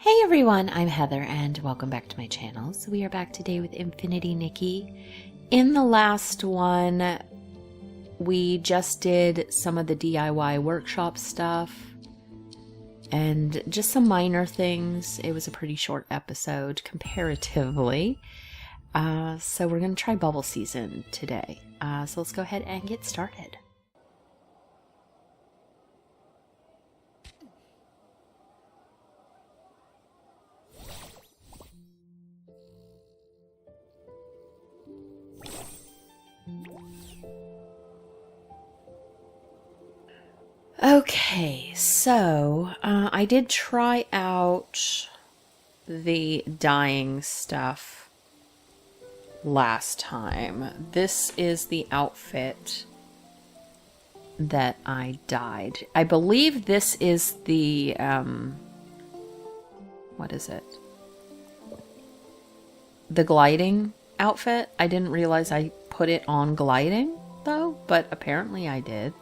Hey everyone, I'm Heather and welcome back to my channel. So we are back today with Infinity Nikki. In the last one, we just did some of the DIY workshop stuff and just some minor things. It was a pretty short episode comparatively. So we're going to try bubble season today. So let's go ahead and get started. Okay, so I did try out the dyeing stuff last time. This is the outfit that I dyed. I believe this is the, what is it? The gliding outfit. I didn't realize I put it on gliding, though, but apparently I did.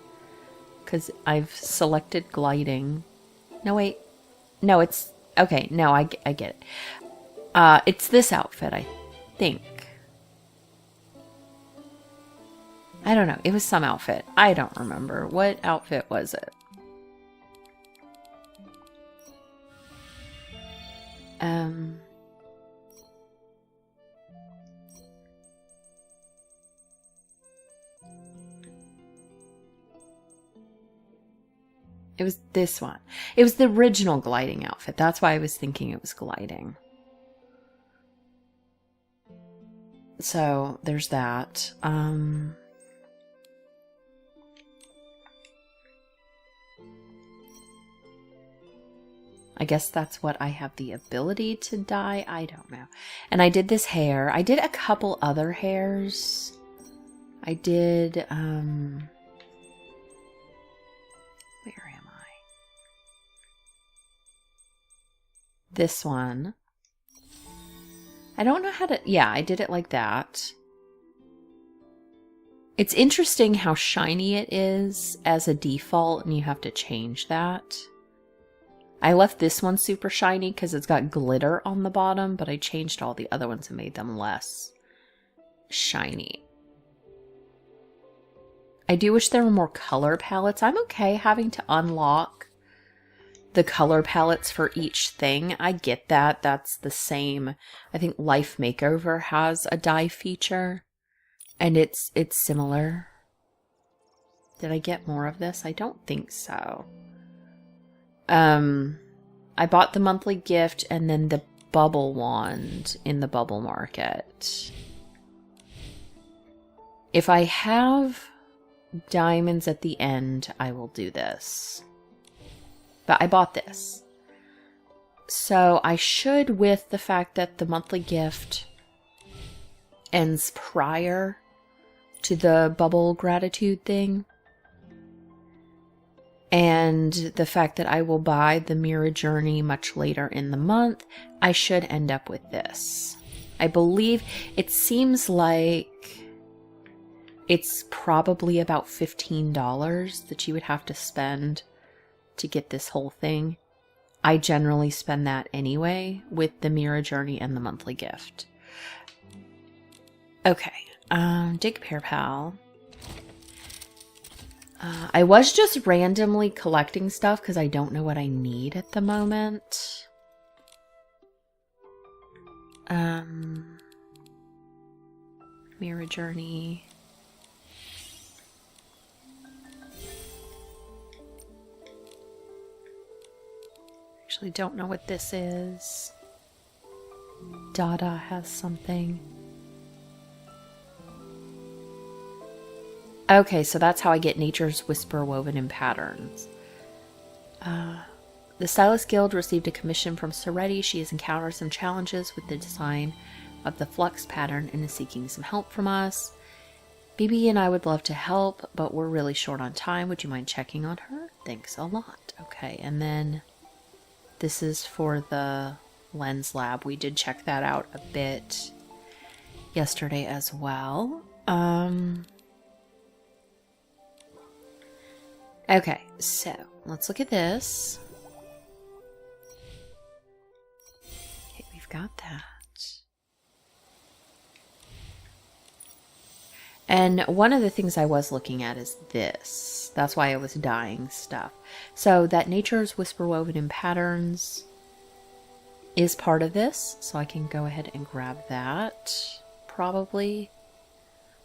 Because I've selected gliding. No, wait. No, it's... Okay, no, I get it. It's this outfit, I think. I don't know. It was some outfit. I don't remember. What outfit was it? It was this one. It was the original gliding outfit. That's why I was thinking it was gliding. So, there's that. I guess that's what I have the ability to dye. I don't know. And I did this hair. I did a couple other hairs. I did, where am I? This one. I don't know how to... Yeah, I did it like that. It's interesting how shiny it is as a default, and you have to change that. I left this one super shiny because it's got glitter on the bottom, but I changed all the other ones and made them less shiny. I do wish there were more color palettes. I'm okay having to unlock the color palettes for each thing. I get that. That's the same. I think Life Makeover has a dye feature, and it's similar. Did I get more of this? I don't think so. I bought the monthly gift and then the bubble wand in the bubble market. If I have diamonds at the end, I will do this. But I bought this. So I should, with the fact that the monthly gift ends prior to the bubble gratitude thing, and the fact that I will buy the Mirror Journey much later in the month, I should end up with this. I believe it seems like it's probably about $15 that you would have to spend to get this whole thing. I generally spend that anyway with the Mirror Journey and the monthly gift. Okay, Dig Pear Pal. I was just randomly collecting stuff because I don't know what I need at the moment. Mirror Journey. Actually don't know what this is. Dada has something. Okay, so that's how I get Nature's Whisper woven in patterns. The Stylist Guild received a commission from Soretti. She has encountered some challenges with the design of the flux pattern and is seeking some help from us. BB and I would love to help, but we're really short on time. Would you mind checking on her? Thanks a lot. Okay, and then this is for the Lens Lab. We did check that out a bit yesterday as well. Okay, so let's look at this. we've got that. And one of the things I was looking at is this. That's why I was dyeing stuff. So that Nature's Whisper Woven in Patterns is part of this. So I can go ahead and grab that, probably.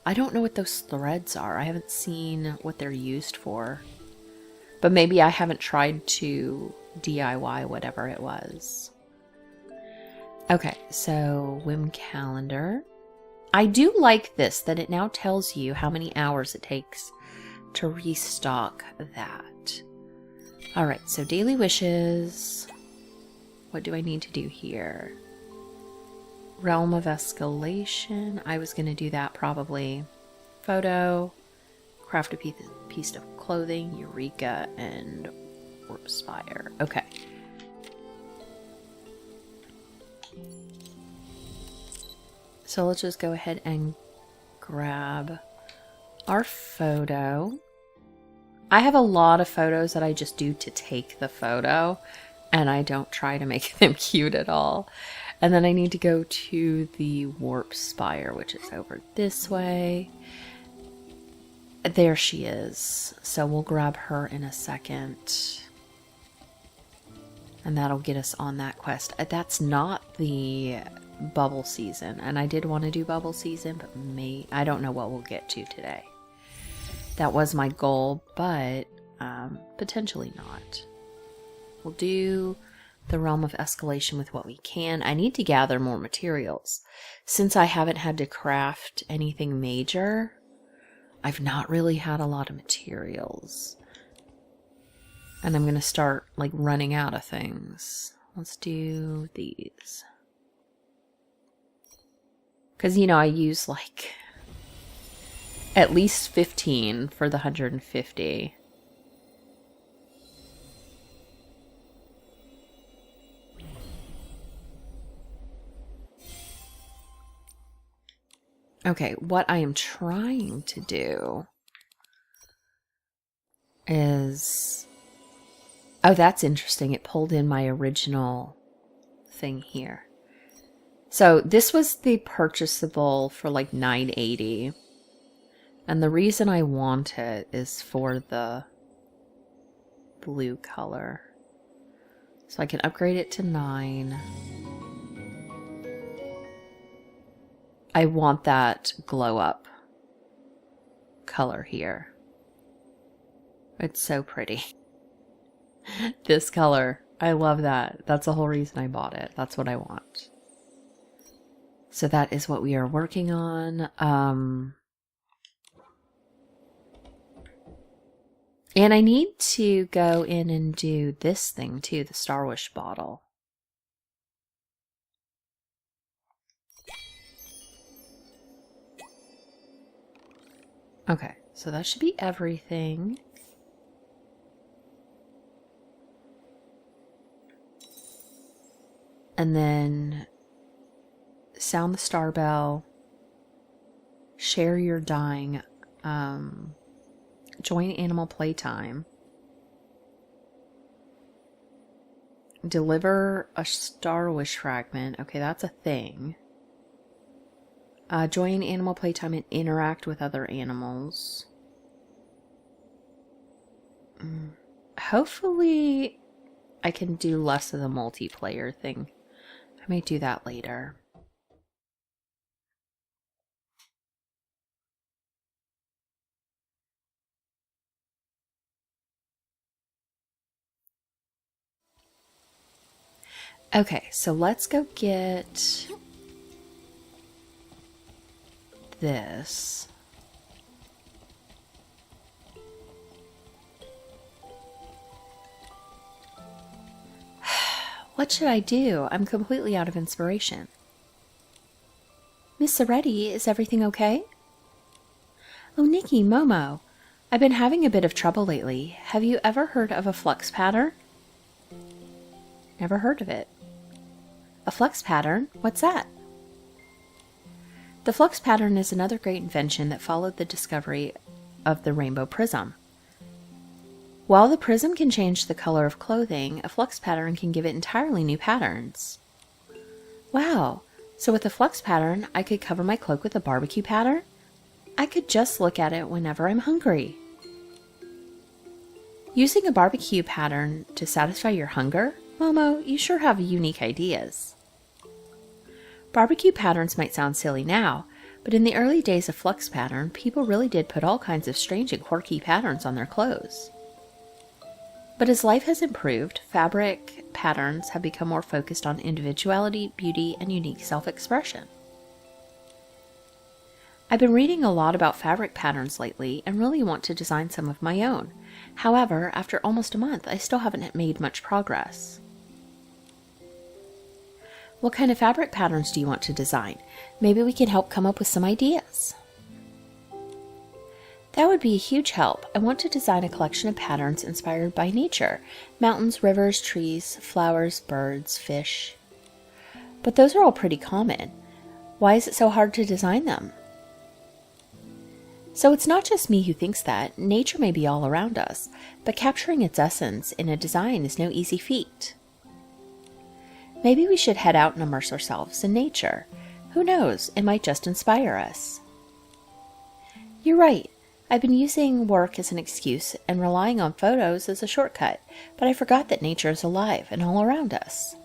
I don't know what those threads are. I haven't seen what they're used for. But maybe I haven't tried to DIY whatever it was. Okay, so Whim Calendar. I do like this, that it now tells you how many hours it takes to restock that. Alright, so Daily Wishes. What do I need to do here? Realm of Escalation. I was going to do that probably. Photo. Craft a piece of clothing. Eureka. And Warp Spire. Okay. So let's just go ahead and grab our photo. I have a lot of photos that I just do to take the photo, and I don't try to make them cute at all. And then I need to go to the Warp Spire, which is over this way. There she is. So we'll grab her in a second. And that'll get us on that quest. That's not the bubble season, and I did want to do bubble season, but I don't know what we'll get to today. That was my goal, but potentially not. We'll do the Realm of Escalation with what we can. I need to gather more materials. Since I haven't had to craft anything major, I've not really had a lot of materials. And I'm going to start like running out of things. Let's do these. Because, you know, I use like at least 15 for the 150. Okay, what I am trying to do is... Oh, that's interesting. It pulled in my original thing here. So this was the purchasable for like $9.80. And the reason I want it is for the blue color. So I can upgrade it to 9. I want that glow up color here. It's so pretty. This color. I love that. That's the whole reason I bought it. That's what I want. So that is what we are working on. And I need to go in and do this thing too, the Star Wish bottle. Okay, so that should be everything. And then sound the star bell, share your dying, join animal playtime, deliver a Star Wish fragment. Okay, that's a thing. Join animal playtime and interact with other animals. Hopefully I can do less of the multiplayer thing. I may do that later. Okay, so let's go get this. What should I do? I'm completely out of inspiration. Miss Soretti, is everything okay? Oh, Nikki, Momo. I've been having a bit of trouble lately. Have you ever heard of a flux pattern? Never heard of it. A flux pattern? What's that? The flux pattern is another great invention that followed the discovery of the rainbow prism. While the prism can change the color of clothing, a flux pattern can give it entirely new patterns. Wow, so with the flux pattern, I could cover my cloak with a barbecue pattern? I could just look at it whenever I'm hungry. Using a barbecue pattern to satisfy your hunger? Momo, you sure have unique ideas. Barbecue patterns might sound silly now, but in the early days of flux pattern, people really did put all kinds of strange and quirky patterns on their clothes. But as life has improved, fabric patterns have become more focused on individuality, beauty, and unique self-expression. I've been reading a lot about fabric patterns lately and really want to design some of my own. However, after almost a month, I still haven't made much progress. What kind of fabric patterns do you want to design? Maybe we can help come up with some ideas. That would be a huge help. I want to design a collection of patterns inspired by nature. Mountains, rivers, trees, flowers, birds, fish. But those are all pretty common. Why is it so hard to design them? So it's not just me who thinks that. Nature may be all around us, but capturing its essence in a design is no easy feat. Maybe we should head out and immerse ourselves in nature. Who knows, it might just inspire us. You're right. I've been using work as an excuse and relying on photos as a shortcut, but I forgot that nature is alive and all around us.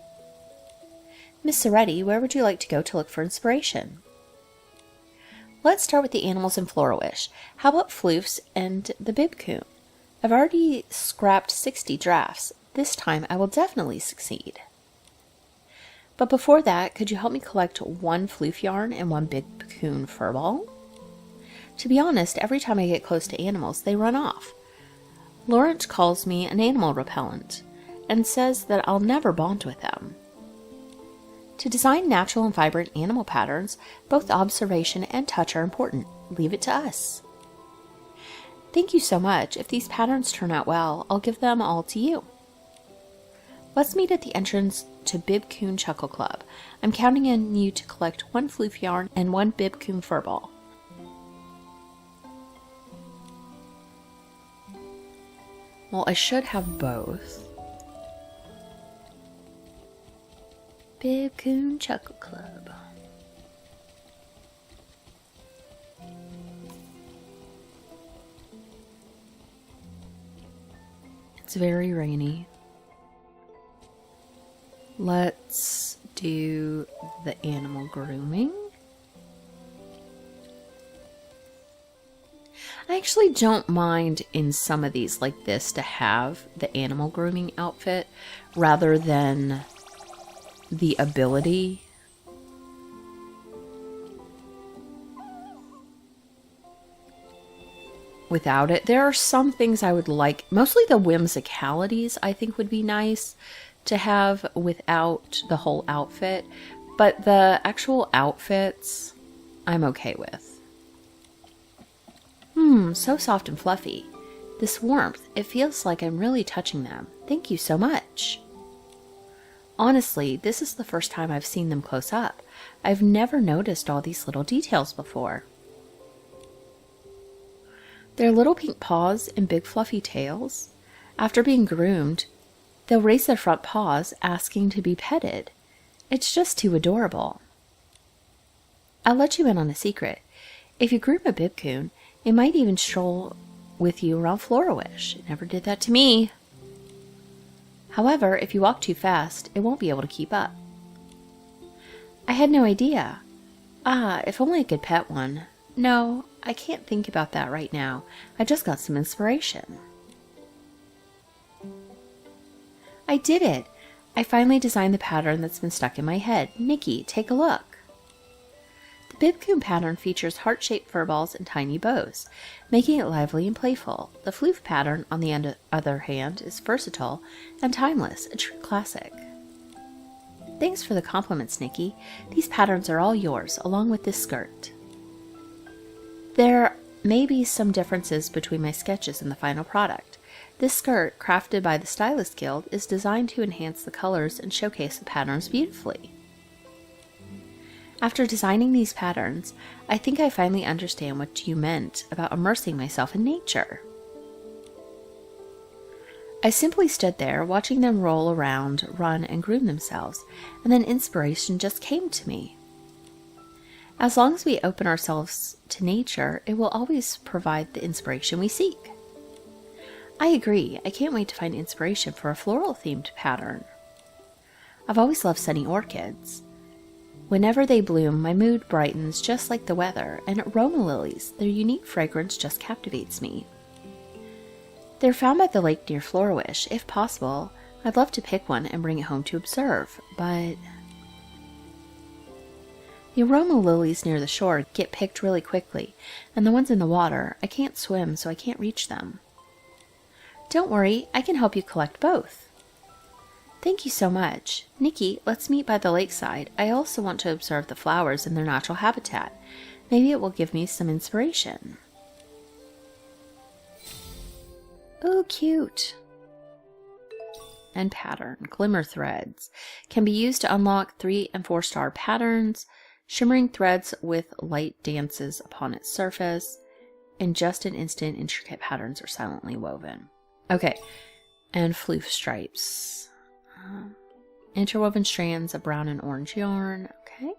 Miss Soretti, where would you like to go to look for inspiration? Let's start with the animals in Flora-Wish. How about floofs and the bibcoon? I've already scrapped 60 drafts. This time I will definitely succeed. But before that, could you help me collect one floof yarn and one bibcoon fur ball? To be honest, every time I get close to animals, they run off. Laurent calls me an animal repellent and says that I'll never bond with them. To design natural and vibrant animal patterns, both observation and touch are important. Leave it to us. Thank you so much. If these patterns turn out well, I'll give them all to you. Let's meet at the entrance to Bibcoon Chuckle Club. I'm counting on you to collect one floof yarn and one bibcoon fur ball. Well, I should have both. Bibcoon Chuckle Club. It's very rainy. Let's do the animal grooming. I actually don't mind in some of these like this to have the animal grooming outfit rather than the ability. Without it, there are some things I would like, mostly the whimsicalities I think would be nice to have without the whole outfit, but the actual outfits I'm okay with. So soft and fluffy. This warmth, it feels like I'm really touching them. Thank you so much. Honestly, this is the first time I've seen them close up. I've never noticed all these little details before. Their little pink paws and big fluffy tails. After being groomed, they'll raise their front paws, asking to be petted. It's just too adorable. I'll let you in on a secret. If you groom a bibcoon, it might even stroll with you around Flora-Wish. It never did that to me. However, if you walk too fast, it won't be able to keep up. I had no idea. If only I could pet one. No, I can't think about that right now. I just got some inspiration. I did it! I finally designed the pattern that's been stuck in my head. Nikki, take a look. The bibcoon pattern features heart-shaped fur balls and tiny bows, making it lively and playful. The floof pattern, on the other hand, is versatile and timeless, a true classic. Thanks for the compliments, Nikki. These patterns are all yours, along with this skirt. There may be some differences between my sketches and the final product. This skirt, crafted by the Stylist Guild, is designed to enhance the colors and showcase the patterns beautifully. After designing these patterns, I think I finally understand what you meant about immersing myself in nature. I simply stood there, watching them roll around, run, and groom themselves, and then inspiration just came to me. As long as we open ourselves to nature, it will always provide the inspiration we seek. I agree. I can't wait to find inspiration for a floral-themed pattern. I've always loved sunny orchids. Whenever they bloom, my mood brightens just like the weather, and aroma lilies, their unique fragrance just captivates me. They're found by the lake near Florawish. If possible, I'd love to pick one and bring it home to observe, but the aroma lilies near the shore get picked really quickly, and the ones in the water, I can't swim, so I can't reach them. Don't worry, I can help you collect both. Thank you so much. Nikki, let's meet by the lakeside. I also want to observe the flowers in their natural habitat. Maybe it will give me some inspiration. Oh, cute. And pattern. Glimmer threads. Can be used to unlock 3- and 4-star patterns. Shimmering threads with light dances upon its surface. In just an instant, intricate patterns are silently woven. Okay. And floof stripes. Interwoven strands of brown and orange yarn. Okay.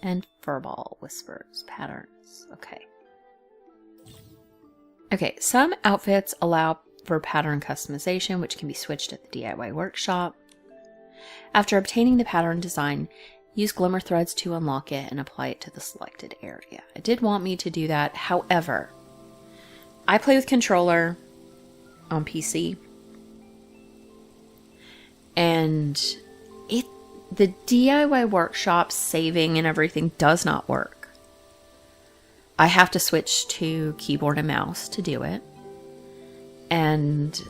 And furball whispers. Patterns. Okay. Okay, some outfits allow for pattern customization, which can be switched at the DIY workshop. After obtaining the pattern design, use glimmer threads to unlock it and apply it to the selected area. It did want me to do that. However, I play with controller on PC, and the DIY workshop saving and everything does not work. I have to switch to keyboard and mouse to do it. And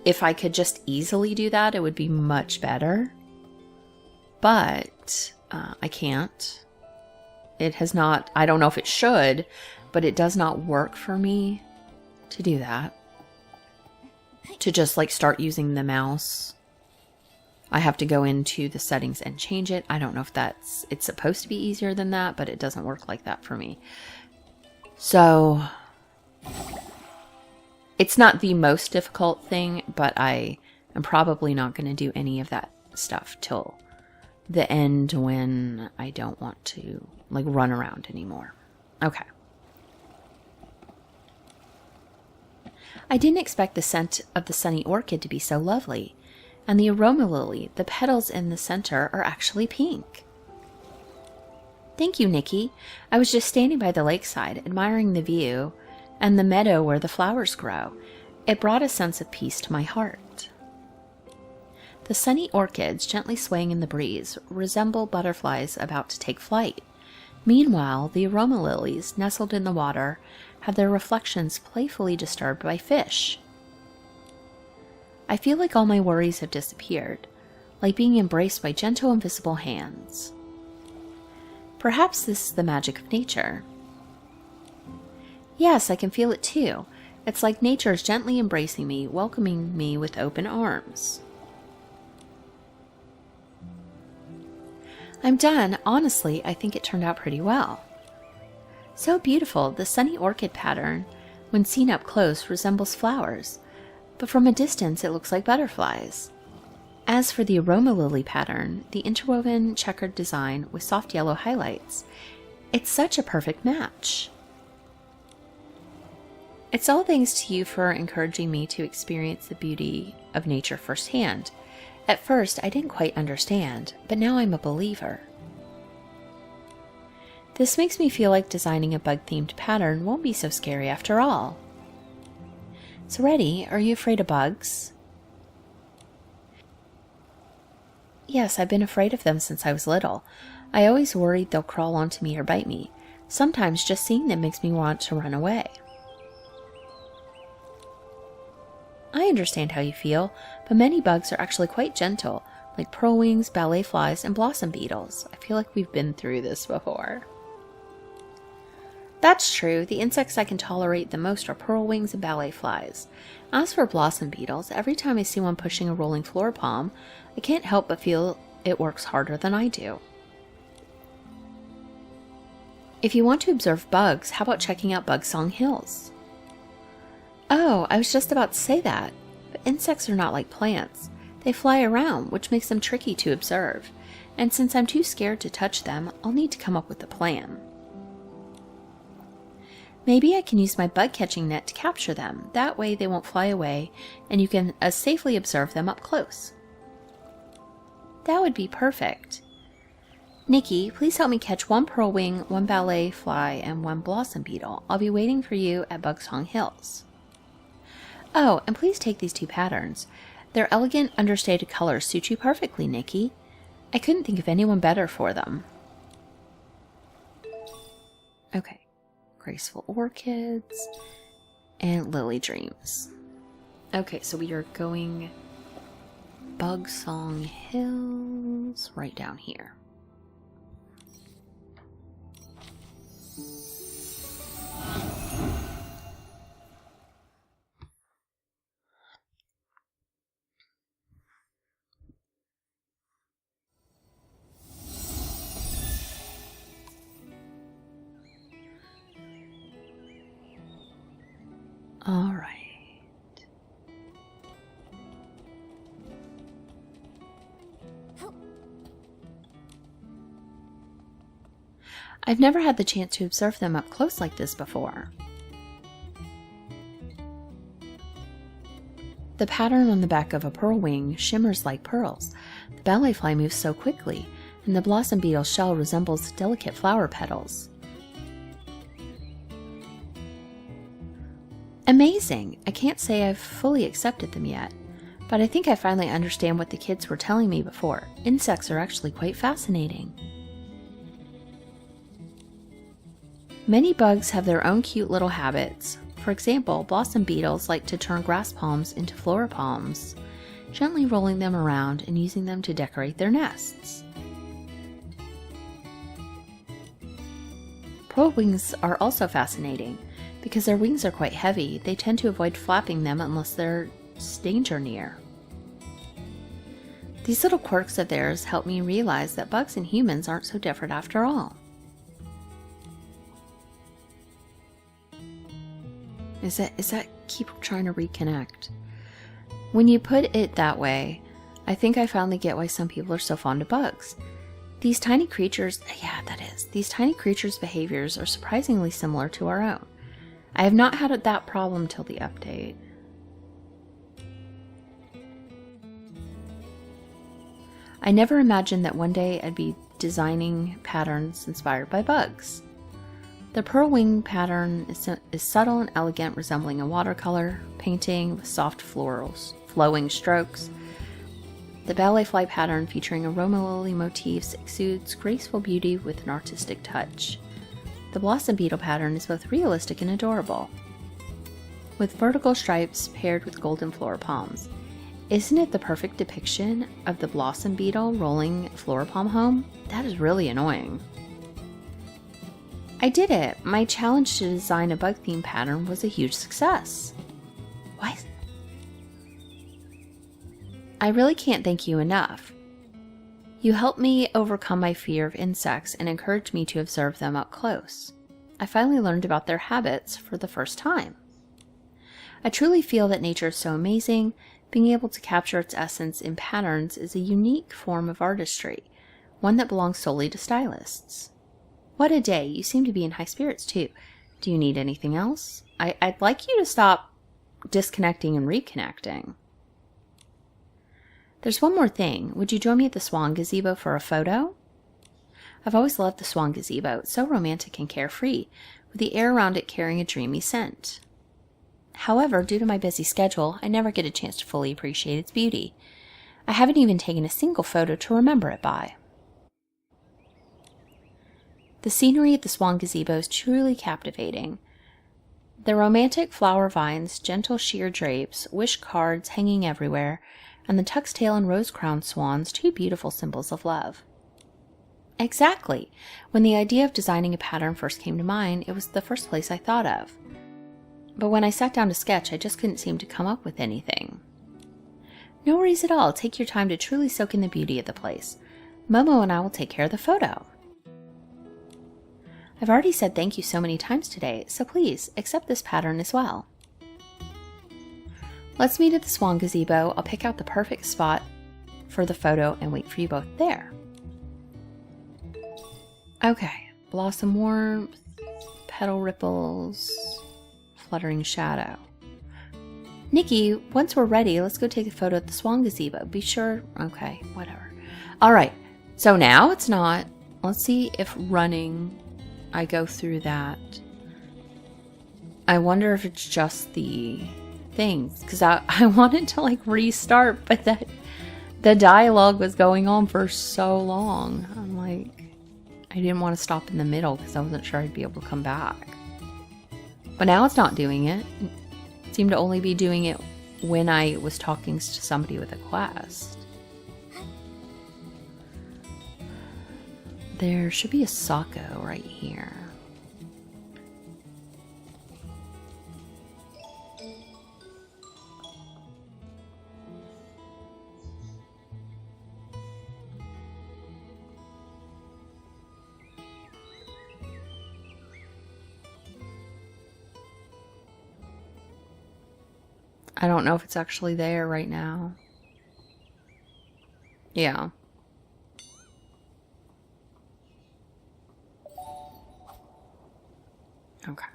if I could just easily do that, it would be much better. But I can't. It has not, I don't know if it should, but it does not work for me to do that. To just like start using the mouse. I have to go into the settings and change it. I don't know if it's supposed to be easier than that, but it doesn't work like that for me. So it's not the most difficult thing, but I am probably not going to do any of that stuff till the end when I don't want to like run around anymore. Okay. I didn't expect the scent of the sunny orchid to be so lovely. And the aroma lily, the petals in the center, are actually pink. Thank you, Nikki. I was just standing by the lakeside, admiring the view and the meadow where the flowers grow. It brought a sense of peace to my heart. The sunny orchids, gently swaying in the breeze, resemble butterflies about to take flight. Meanwhile, the aroma lilies, nestled in the water, have their reflections playfully disturbed by fish. I feel like all my worries have disappeared, like being embraced by gentle invisible hands. Perhaps this is the magic of nature. Yes, I can feel it too. It's like nature is gently embracing me, welcoming me with open arms. I'm done. Honestly, I think it turned out pretty well. So beautiful, the sunny orchid pattern, when seen up close, resembles flowers. But from a distance it looks like butterflies. As for the aroma lily pattern, the interwoven checkered design with soft yellow highlights, it's such a perfect match. It's all thanks to you for encouraging me to experience the beauty of nature firsthand. At first I didn't quite understand, but now I'm a believer. This makes me feel like designing a bug-themed pattern won't be so scary after all. So Reddy, are you afraid of bugs? Yes, I've been afraid of them since I was little. I always worried they'll crawl onto me or bite me. Sometimes just seeing them makes me want to run away. I understand how you feel, but many bugs are actually quite gentle, like pearlwings, ballet flies, and blossom beetles. I feel like we've been through this before. That's true. The insects I can tolerate the most are pearlwings and ballet flies. As for blossom beetles, every time I see one pushing a rolling floor palm, I can't help but feel it works harder than I do. If you want to observe bugs, how about checking out Bugsong Hills? Oh, I was just about to say that. But insects are not like plants. They fly around, which makes them tricky to observe. And since I'm too scared to touch them, I'll need to come up with a plan. Maybe I can use my bug catching net to capture them. That way they won't fly away, and you can safely observe them up close. That would be perfect. Nikki, please help me catch one pearl wing, one ballet fly, and one blossom beetle. I'll be waiting for you at Bugsong Hills. Oh, and please take these two patterns. Their elegant, understated colors suit you perfectly, Nikki. I couldn't think of anyone better for them. Okay. Graceful Orchids and Lily Dreams. Okay, so we are going Bugsong Hills right down here. All right. I've never had the chance to observe them up close like this before. The pattern on the back of a pearl wing shimmers like pearls. The ballet fly moves so quickly, and the blossom beetle's shell resembles delicate flower petals. Amazing! I can't say I've fully accepted them yet, but I think I finally understand what the kids were telling me before. Insects are actually quite fascinating. Many bugs have their own cute little habits. For example, blossom beetles like to turn grass palms into flora palms, gently rolling them around and using them to decorate their nests. Pearl wings are also fascinating. Because their wings are quite heavy, they tend to avoid flapping them unless there's danger near. These little quirks of theirs help me realize that bugs and humans aren't so different after all. Is that keep trying to reconnect? When you put it that way, I think I finally get why some people are so fond of bugs. These tiny creatures' behaviors are surprisingly similar to our own. I have not had that problem till the update. I never imagined that one day I'd be designing patterns inspired by bugs. The pearl wing pattern is subtle and elegant, resembling a watercolor painting with soft flowing strokes. The ballet fly pattern, featuring aroma lily motifs, exudes graceful beauty with an artistic touch. The blossom beetle pattern is both realistic and adorable, with vertical stripes paired with golden flora palms. Isn't it the perfect depiction of the blossom beetle rolling flora palm home? That is really annoying. I did it! My challenge to design a bug-themed pattern was a huge success. What? I really can't thank you enough. You helped me overcome my fear of insects and encouraged me to observe them up close. I finally learned about their habits for the first time. I truly feel that nature is so amazing. Being able to capture its essence in patterns is a unique form of artistry, one that belongs solely to stylists. What a day. You seem to be in high spirits too. Do you need anything else? I'd like you to stop disconnecting and reconnecting. There's one more thing. Would you join me at the Swan Gazebo for a photo? I've always loved the Swan Gazebo. It's so romantic and carefree, with the air around it carrying a dreamy scent. However, due to my busy schedule, I never get a chance to fully appreciate its beauty. I haven't even taken a single photo to remember it by. The scenery at the Swan Gazebo is truly captivating. The romantic flower vines, gentle sheer drapes, wish cards hanging everywhere, and the tuxtail and rose-crowned swans, two beautiful symbols of love. Exactly! When the idea of designing a pattern first came to mind, it was the first place I thought of. But when I sat down to sketch, I just couldn't seem to come up with anything. No worries at all. Take your time to truly soak in the beauty of the place. Momo and I will take care of the photo. I've already said thank you so many times today, so please accept this pattern as well. Let's meet at the Swan Gazebo. I'll pick out the perfect spot for the photo and wait for you both there. Okay, blossom warmth, petal ripples, fluttering shadow. Nikki, once we're ready, let's go take a photo at the Swan Gazebo. Be sure. Okay, whatever. All right, so now it's not. Let's see if running, I go through that. I wonder if it's just the things, because I wanted to like restart, but that the dialogue was going on for so long. I'm like, I didn't want to stop in the middle because I wasn't sure I'd be able to come back. But now it's not doing it. It seemed to only be doing it when I was talking to somebody with a quest. There should be a Sako right here. I don't know if it's actually there right now. Yeah. Okay.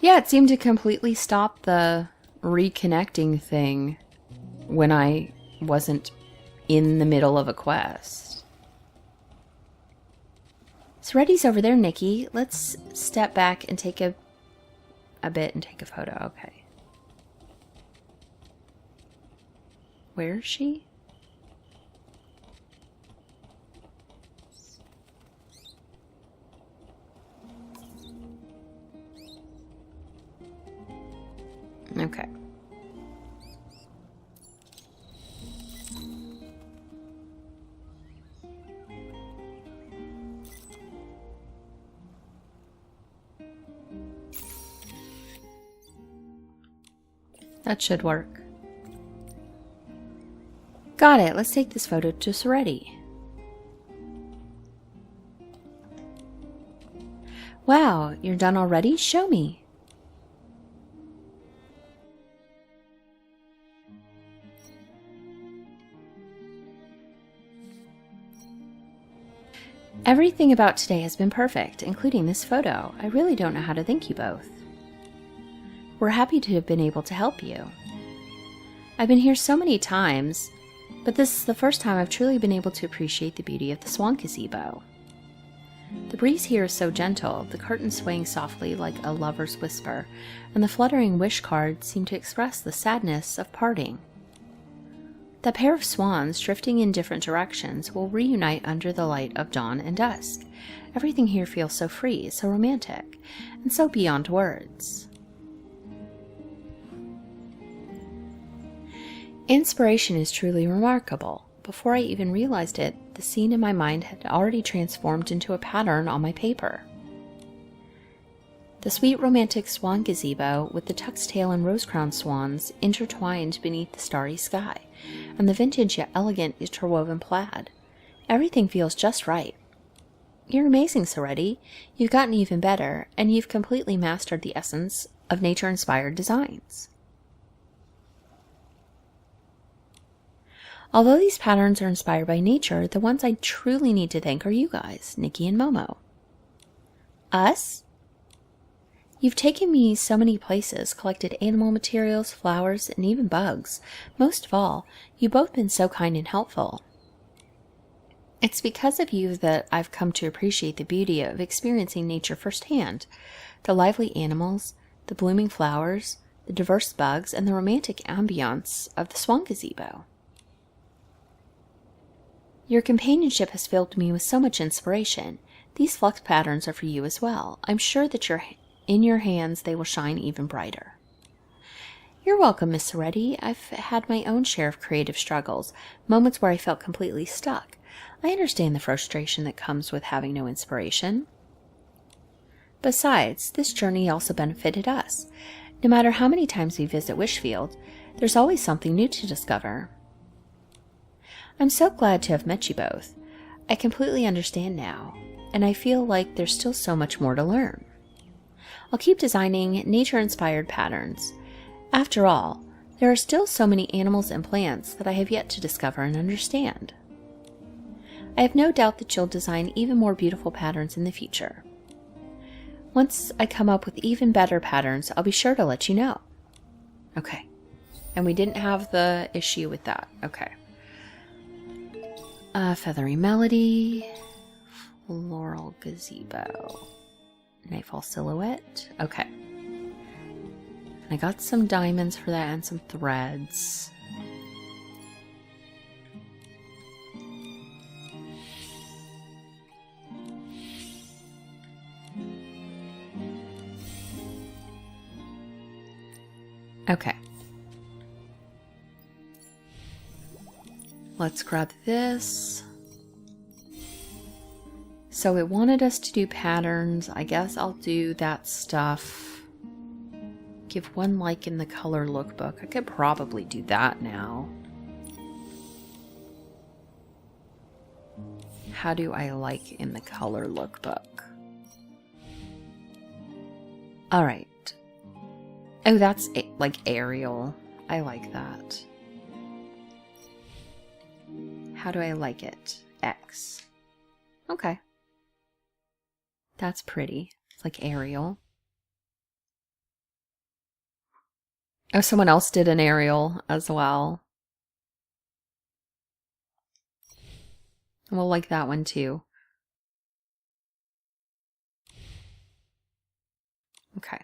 Yeah, it seemed to completely stop the reconnecting thing when I wasn't in the middle of a quest. So Reddy's over there, Nikki. Let's step back and take a bit and take a photo. Okay. Where is she? Okay. That should work. Got it. Let's take this photo to Soretti. Wow, you're done already? Show me. Everything about today has been perfect, including this photo. I really don't know how to thank you both. We're happy to have been able to help you. I've been here so many times, but this is the first time I've truly been able to appreciate the beauty of the Swan Gazebo. The breeze here is so gentle, the curtains swaying softly like a lover's whisper, and the fluttering wish cards seem to express the sadness of parting. The pair of swans drifting in different directions will reunite under the light of dawn and dusk. Everything here feels so free, so romantic, and so beyond words. Inspiration is truly remarkable. Before I even realized it, the scene in my mind had already transformed into a pattern on my paper. The sweet romantic swan gazebo with the tuck's tail and rose-crowned swans intertwined beneath the starry sky, and the vintage yet elegant interwoven plaid. Everything feels just right. You're amazing, Soretti. You've gotten even better, and you've completely mastered the essence of nature-inspired designs. Although these patterns are inspired by nature, the ones I truly need to thank are you guys, Nikki and Momo. Us? You've taken me so many places, collected animal materials, flowers, and even bugs. Most of all, you've both been so kind and helpful. It's because of you that I've come to appreciate the beauty of experiencing nature firsthand. The lively animals, the blooming flowers, the diverse bugs, and the romantic ambiance of the Swan Gazebo. Your companionship has filled me with so much inspiration. These flux patterns are for you as well. I'm sure that in your hands they will shine even brighter. You're welcome, Miss Soretti. I've had my own share of creative struggles, moments where I felt completely stuck. I understand the frustration that comes with having no inspiration. Besides, this journey also benefited us. No matter how many times we visit Wishfield, there's always something new to discover. I'm so glad to have met you both. I completely understand now, and I feel like there's still so much more to learn. I'll keep designing nature-inspired patterns. After all, There are still so many animals and plants that I have yet to discover and understand. I have no doubt that you'll design even more beautiful patterns in the future. Once I come up with even better patterns, I'll be sure to let you know. Okay. And we didn't have the issue with that. Okay. Feathery Melody. Floral Gazebo. Nightfall Silhouette. Okay. I got some diamonds for that and some threads. Okay. Let's grab this. So it wanted us to do patterns. I guess I'll do that stuff. Give one like in the color lookbook. I could probably do that now. How do I like in the color lookbook? All right. Oh, that's like Arial. I like that. How do I like it? X. Okay. That's pretty. It's like Arial. Oh, someone else did an Arial as well. We'll like that one too. Okay.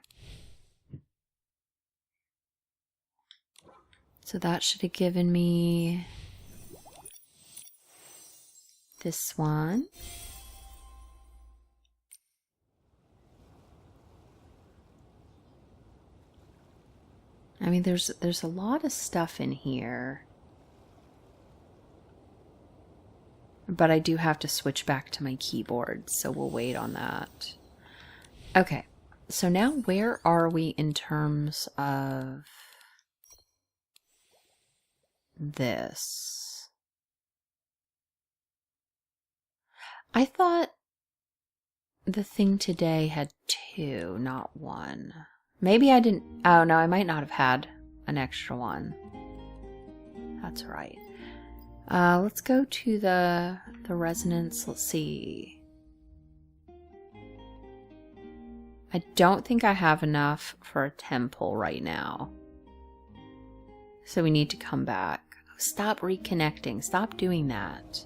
So that should have given me this one. I mean, there's a lot of stuff in here. But I do have to switch back to my keyboard, so we'll wait on that. Okay, so now where are we in terms of this? I thought the thing today had 2, not 1. Maybe I didn't. Oh, no, I might not have had an extra one. That's right. Let's go to the resonance. Let's see. I don't think I have enough for a temple right now. So we need to come back. Stop reconnecting. Stop doing that.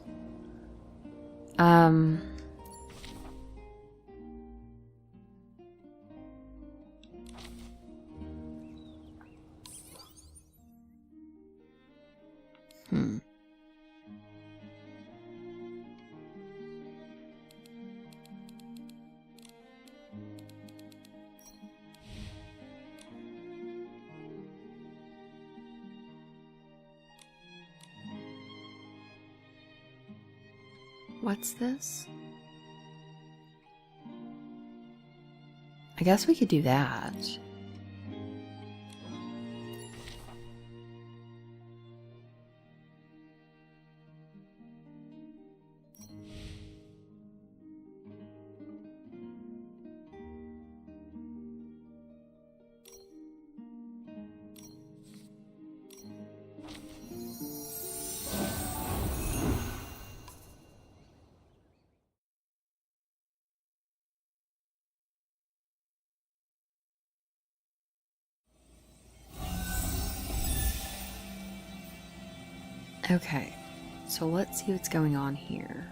What's this? I guess we could do that. Okay, so let's see what's going on here.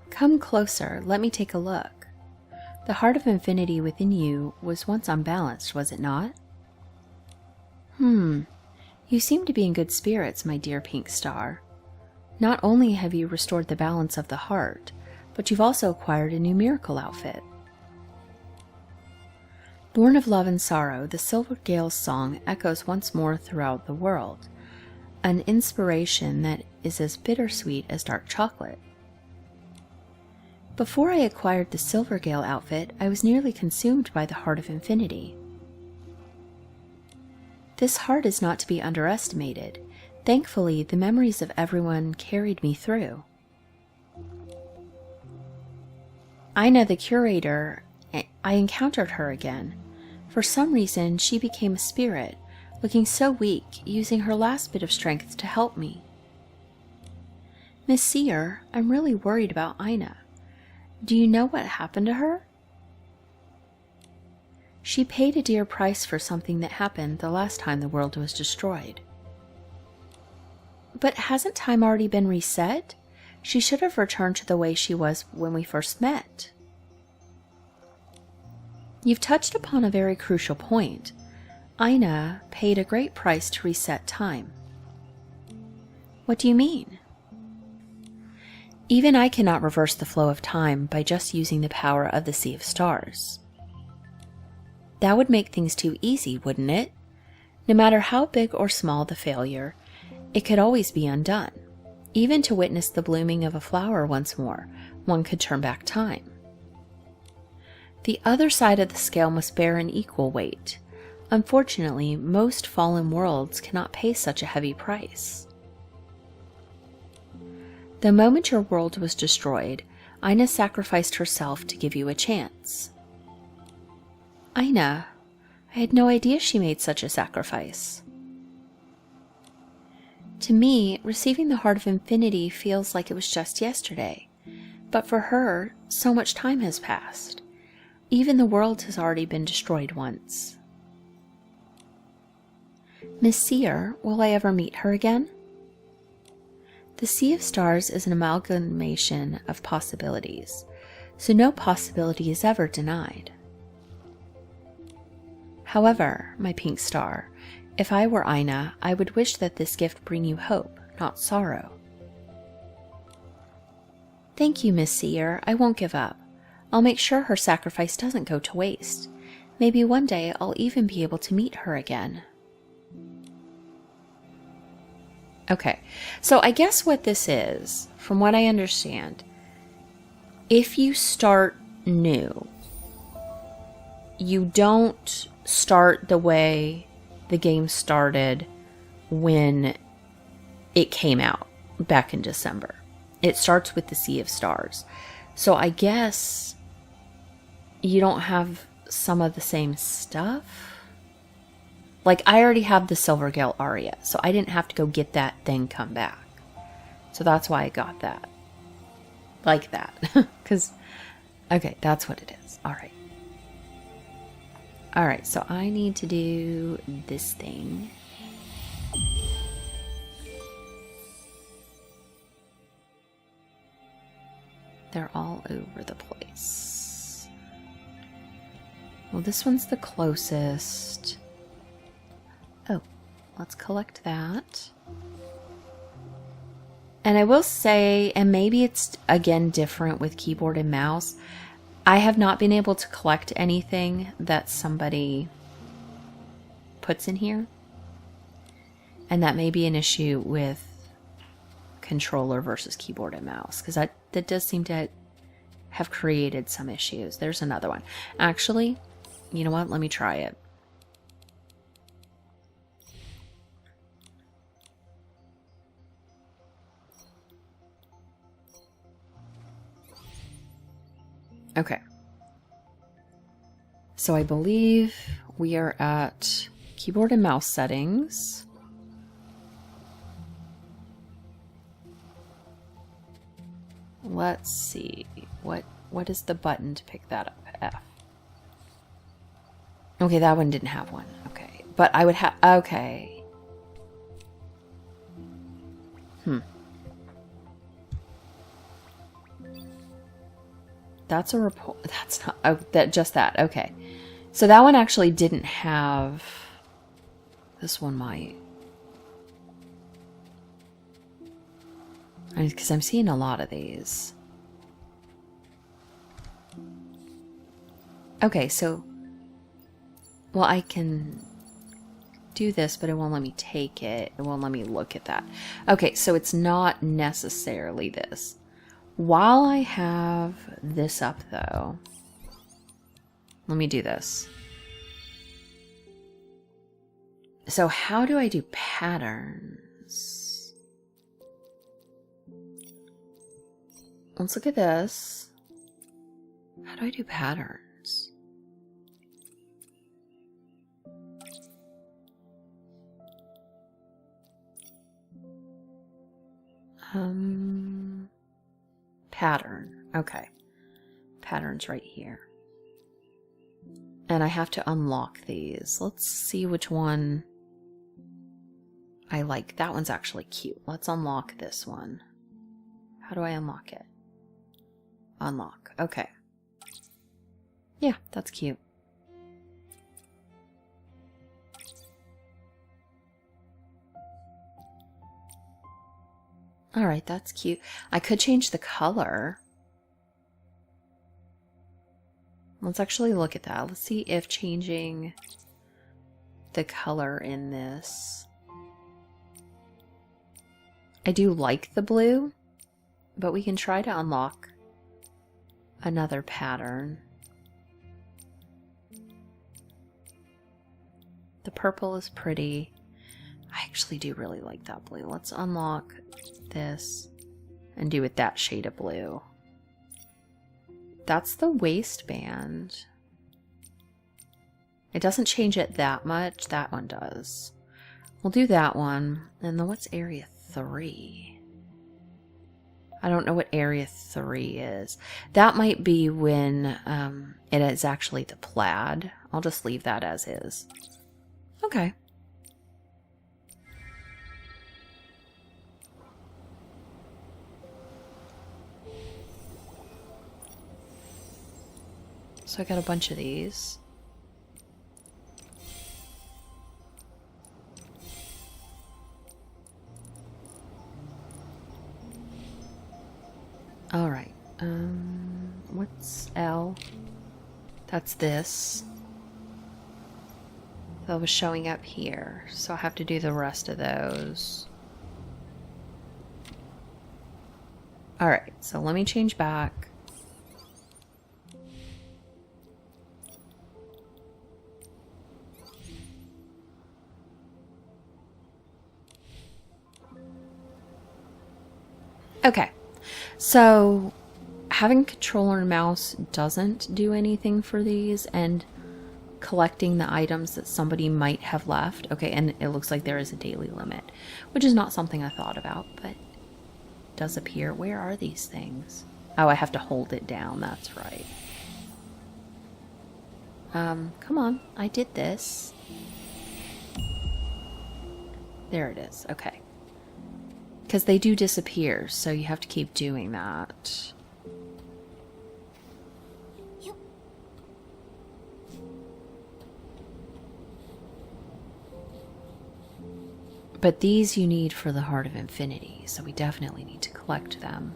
Come closer, let me take a look. The heart of infinity within you was once unbalanced, was it not? You seem to be in good spirits, my dear pink star. Not only have you restored the balance of the heart, but you've also acquired a new miracle outfit. Born of love and sorrow, the Silver Gale's song echoes once more throughout the world, an inspiration that is as bittersweet as dark chocolate. Before I acquired the Silver Gale outfit, I was nearly consumed by the Heart of Infinity. This heart is not to be underestimated. Thankfully, the memories of everyone carried me through. Ina, the curator, I encountered her again. For some reason, she became a spirit, looking so weak, using her last bit of strength to help me. Miss Seer, I'm really worried about Ina. Do you know what happened to her? She paid a dear price for something that happened the last time the world was destroyed. But hasn't time already been reset? She should have returned to the way she was when we first met. You've touched upon a very crucial point. Ina paid a great price to reset time. What do you mean? Even I cannot reverse the flow of time by just using the power of the Sea of Stars. That would make things too easy, wouldn't it? No matter how big or small the failure, it could always be undone. Even to witness the blooming of a flower once more, one could turn back time. The other side of the scale must bear an equal weight. Unfortunately, most fallen worlds cannot pay such a heavy price. The moment your world was destroyed, Ina sacrificed herself to give you a chance. Ina, I had no idea she made such a sacrifice. To me, receiving the Heart of Infinity feels like it was just yesterday, but for her, so much time has passed. Even the world has already been destroyed once. Miss Seer, will I ever meet her again? The Sea of Stars is an amalgamation of possibilities, so no possibility is ever denied. However, my pink star, if I were Ina, I would wish that this gift bring you hope, not sorrow. Thank you, Miss Seer. I won't give up. I'll make sure her sacrifice doesn't go to waste. Maybe one day I'll even be able to meet her again. Okay, so I guess what this is, from what I understand, if you start new, you don't start the way the game started when it came out back in December. It starts with the Sea of Stars. So I guess you don't have some of the same stuff. Like, I already have the Silvergale Aria, so I didn't have to go get that, then come back. So that's why I got that. Like that. Because, okay, that's what it is. Alright. Alright, so I need to do this thing. They're all over the place. Well, this one's the closest. Oh, let's collect that. And I will say, and maybe it's again different with keyboard and mouse, I have not been able to collect anything that somebody puts in here. And that may be an issue with controller versus keyboard and mouse, because that does seem to have created some issues. There's another one. Actually, you know what? Let me try it. Okay. So I believe we are at keyboard and mouse settings. Let's see. What is the button to pick that up? F. Okay, that one didn't have one. Okay. But I would have... Okay. That's a report. That's not... Oh, just that. Okay. So that one actually didn't have... This one might. Because I'm seeing a lot of these. Okay, so... Well, I can do this, but it won't let me take it. It won't let me look at that. Okay, so it's not necessarily this. While I have this up, though, let me do this. So how do I do patterns? Let's look at this. How do I do patterns? Pattern. Okay. Pattern's right here. And I have to unlock these. Let's see which one I like. That one's actually cute. Let's unlock this one. How do I unlock it? Unlock. Okay. Yeah, that's cute. Alright, that's cute. I could change the color. Let's actually look at that. Let's see if changing the color in this... I do like the blue, but we can try to unlock another pattern. The purple is pretty. I actually do really like that blue. Let's unlock this and do it that shade of blue. That's the waistband. It doesn't change it that much. That one does. We'll do that one. And then what's area 3? I don't know what area 3 is. That might be when it is actually the plaid. I'll just leave that as is. Okay. So I got a bunch of these. All right. What's L? That's this. That was showing up here, so I'll have to do the rest of those. All right, so let me change back. Okay, so having controller and mouse doesn't do anything for these, and collecting the items that somebody might have left. Okay, and it looks like there is a daily limit, which is not something I thought about, but it does appear. Where are these things? Oh, I have to hold it down, that's right. Come on, I did this. There it is, okay. Because they do disappear, so you have to keep doing that. But these you need for the Heart of Infinity, so we definitely need to collect them.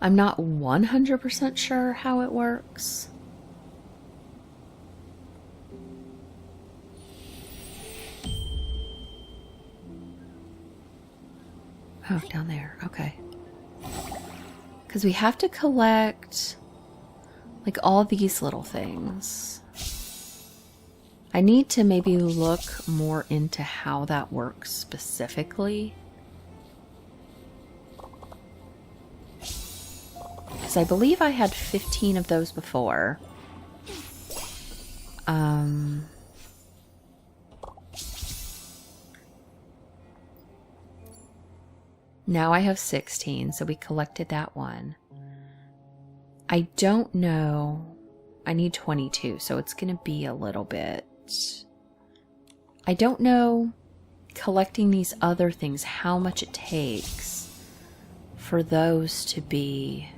I'm not 100% sure how it works. Oh, down there. Okay. Because we have to collect, like, all these little things. I need to maybe look more into how that works specifically. Because I believe I had 15 of those before. Now I have 16, so we collected that one. I don't know. I need 22, so it's going to be a little bit. I don't know, collecting these other things, how much it takes for those to be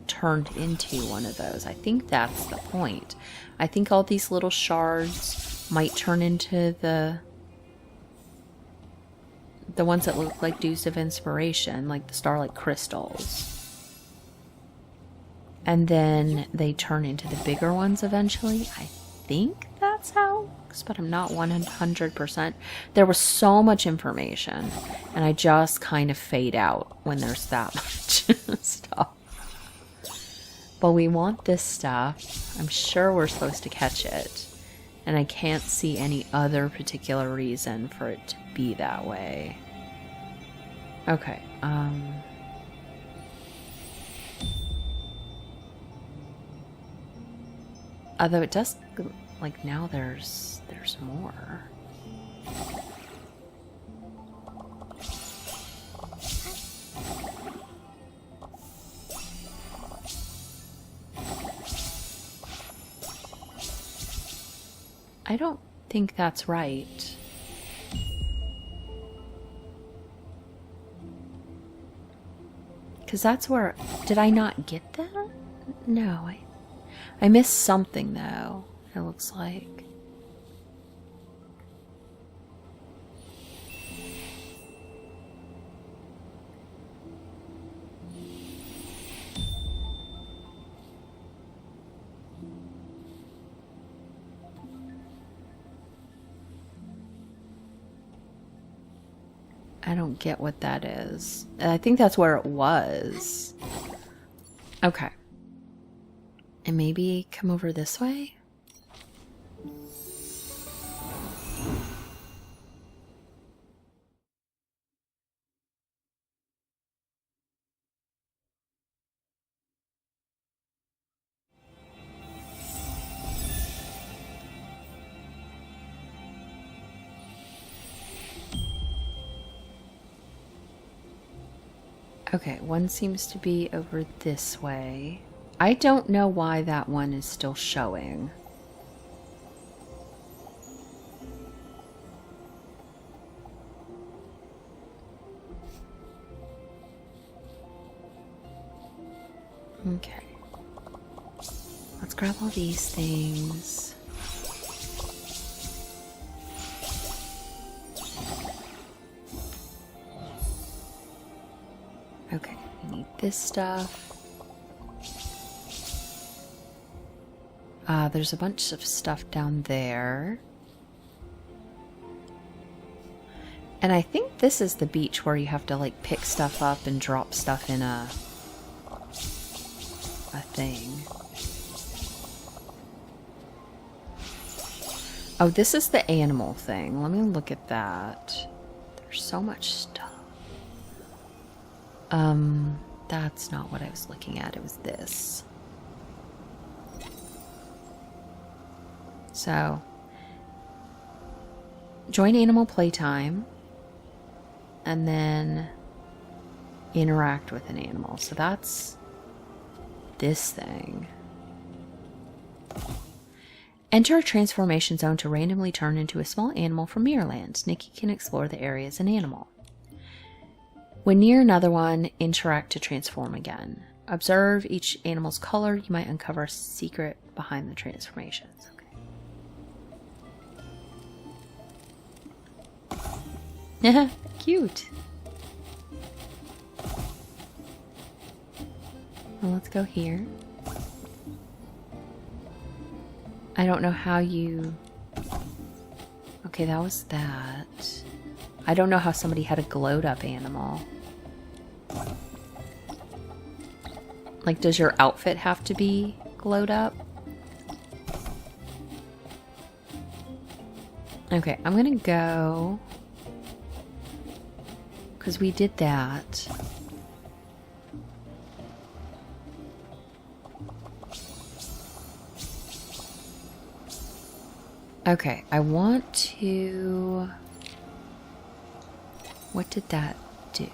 turned into one of those. I think that's the point. I think all these little shards might turn into the ones that look like Dews of Inspiration, like the Starlight Crystals. And then they turn into the bigger ones eventually. I think that's how it works, but I'm not 100%. There was so much information, and I just kind of fade out when there's that much stuff. But we want this stuff. I'm sure we're supposed to catch it. And I can't see any other particular reason for it to be that way. Okay, although it does, like, now there's more. I don't think that's right. Because that's where... Did I not get that? No, I missed something, though, it looks like. I don't get what that is. I think that's where it was. Okay. And maybe come over this way? Okay, one seems to be over this way. I don't know why that one is still showing. Okay. Let's grab all these things. Okay, we need this stuff. There's a bunch of stuff down there. And I think this is the beach where you have to, like, pick stuff up and drop stuff in a thing. Oh, this is the animal thing. Let me look at that. There's so much stuff. That's not what I was looking at. It was this. So, join animal playtime, and then interact with an animal. So that's this thing. Enter a transformation zone to randomly turn into a small animal from Mirrorland. Nikki can explore the area as an animal. When near another one, interact to transform again. Observe each animal's color. You might uncover a secret behind the transformations. Okay. Cute. Well, let's go here. I don't know how you... Okay, that was that. I don't know how somebody had a glowed up animal. Like, does your outfit have to be glowed up? Okay, I'm gonna go... because we did that. Okay, I want to... What did that do?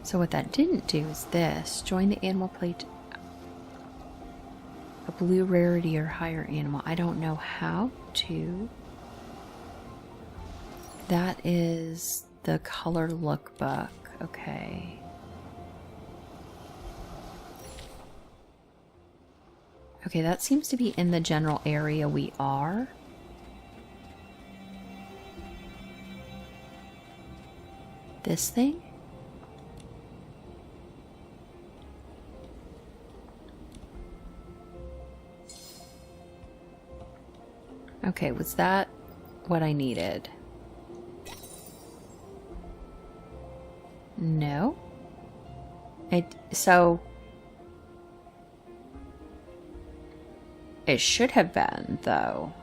So what that didn't do is this. Join the animal plate. A blue rarity or higher animal. I don't know how to. That is the color lookbook. Okay. Okay, that seems to be in the general area we are. This thing? Okay, was that what I needed? No. So it should have been, though.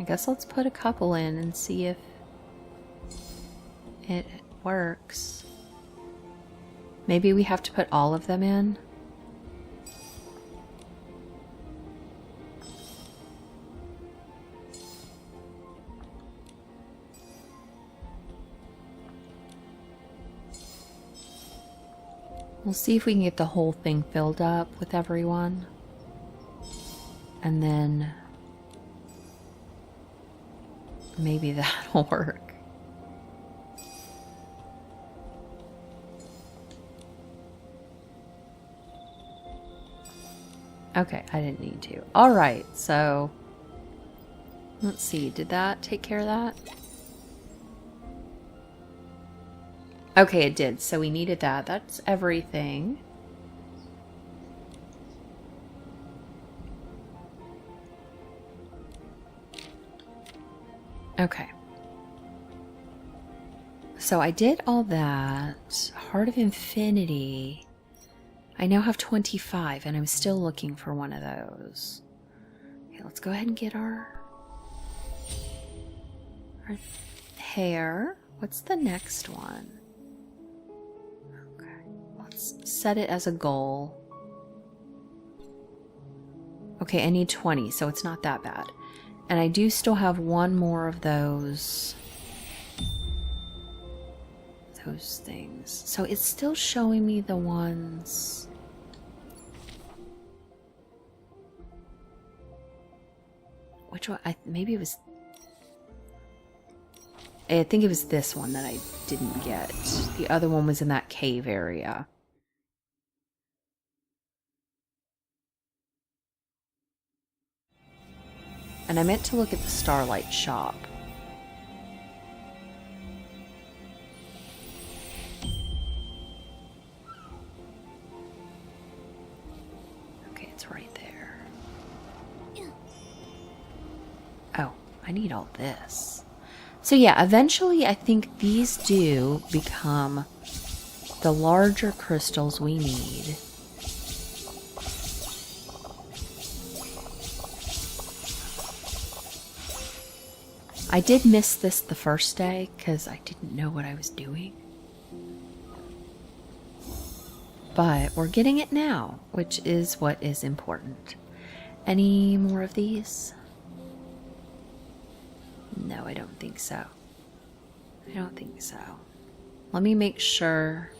I guess let's put a couple in and see if it works. Maybe we have to put all of them in. We'll see if we can get the whole thing filled up with everyone. And then maybe that'll work. Okay, I didn't need to. Alright, so let's see. Did that take care of that? Okay, it did. So we needed that. That's everything. Okay. So I did all that. Heart of Infinity. I now have 25 and I'm still looking for one of those. Okay, let's go ahead and get our hair. What's the next one? Okay, let's set it as a goal. Okay, I need 20, so it's not that bad. And I do still have one more of those things. So it's still showing me the ones. Which one? Maybe it was. I think it was this one that I didn't get. The other one was in that cave area. And I meant to look at the Starlight shop. Okay, it's right there. Oh, I need all this. So yeah, eventually I think these do become the larger crystals we need. I did miss this the first day because I didn't know what I was doing. But we're getting it now, which is what is important. Any more of these? No, I don't think so. I don't think so. Let me make sure.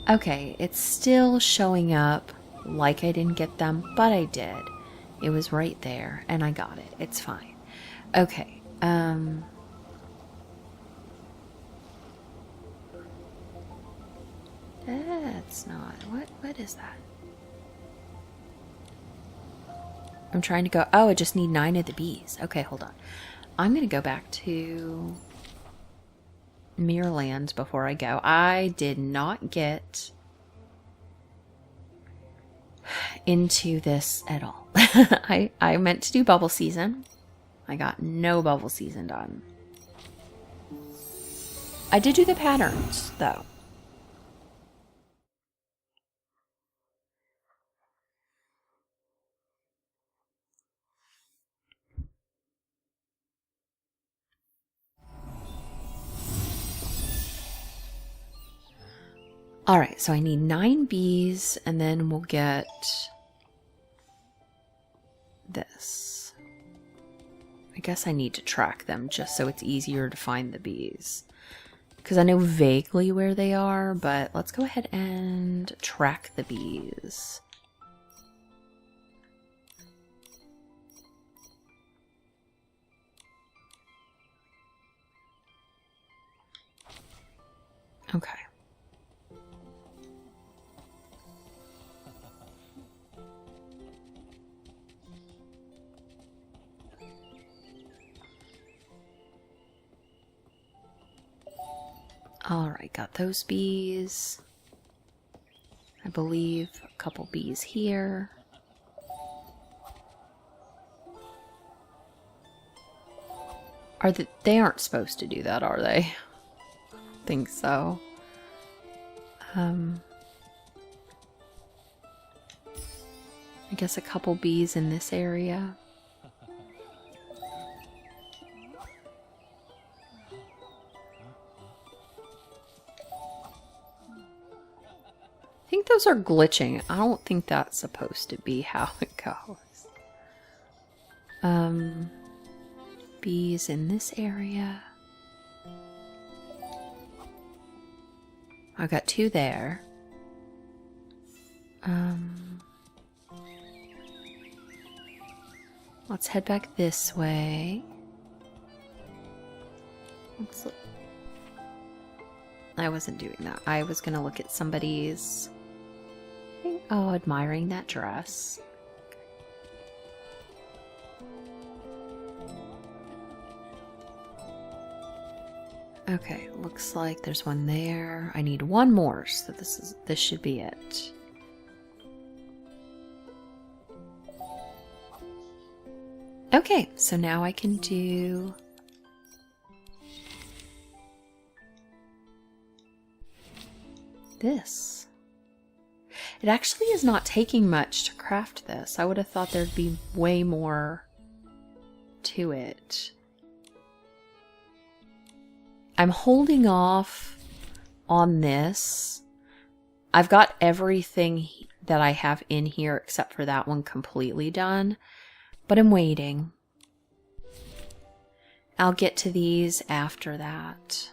Okay, it's still showing up like I didn't get them, but I did. It was right there, and I got it. It's fine. Okay, that's not, what is that? I'm trying to go, oh, I just need 9 of the bees. Okay, hold on. I'm gonna go back to Mirrorland before I go. I did not get into this at all. I meant to do bubble season. I got no bubble season done. I did do the patterns, though. Alright, so I need 9 bees, and then we'll get this. I guess I need to track them just so it's easier to find the bees. Because I know vaguely where they are, but let's go ahead and track the bees. Okay. Alright, got those bees. I believe a couple bees here. They aren't supposed to do that, are they? I don't think so. I guess a couple bees in this area. those are glitching. I don't think that's supposed to be how it goes. Bees in this area. I got 2 there. Let's head back this way. Let's look. I wasn't doing that. I was gonna look at somebody's... Oh, admiring that dress. Okay, looks like there's one there. I need 1 more, so this should be it. Okay, so now I can do this. It actually is not taking much to craft this. I would have thought there'd be way more to it. I'm holding off on this. I've got everything that I have in here except for that one completely done, but I'm waiting. I'll get to these after that.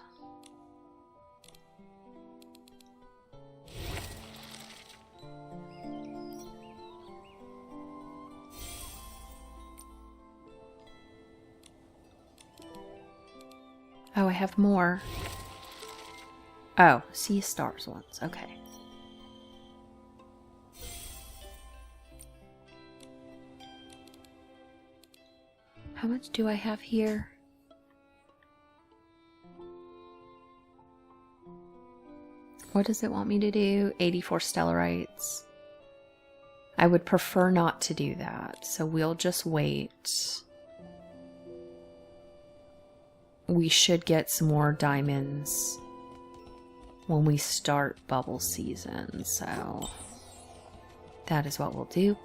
Oh, I have more. Oh, sea stars ones. Okay. How much do I have here? What does it want me to do? 84 stellarites. I would prefer not to do that, so we'll just wait. We should get some more diamonds when we start bubble season, so that is what we'll do.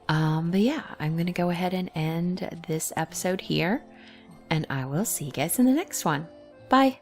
But yeah, I'm going to go ahead and end this episode here, and I will see you guys in the next one. Bye!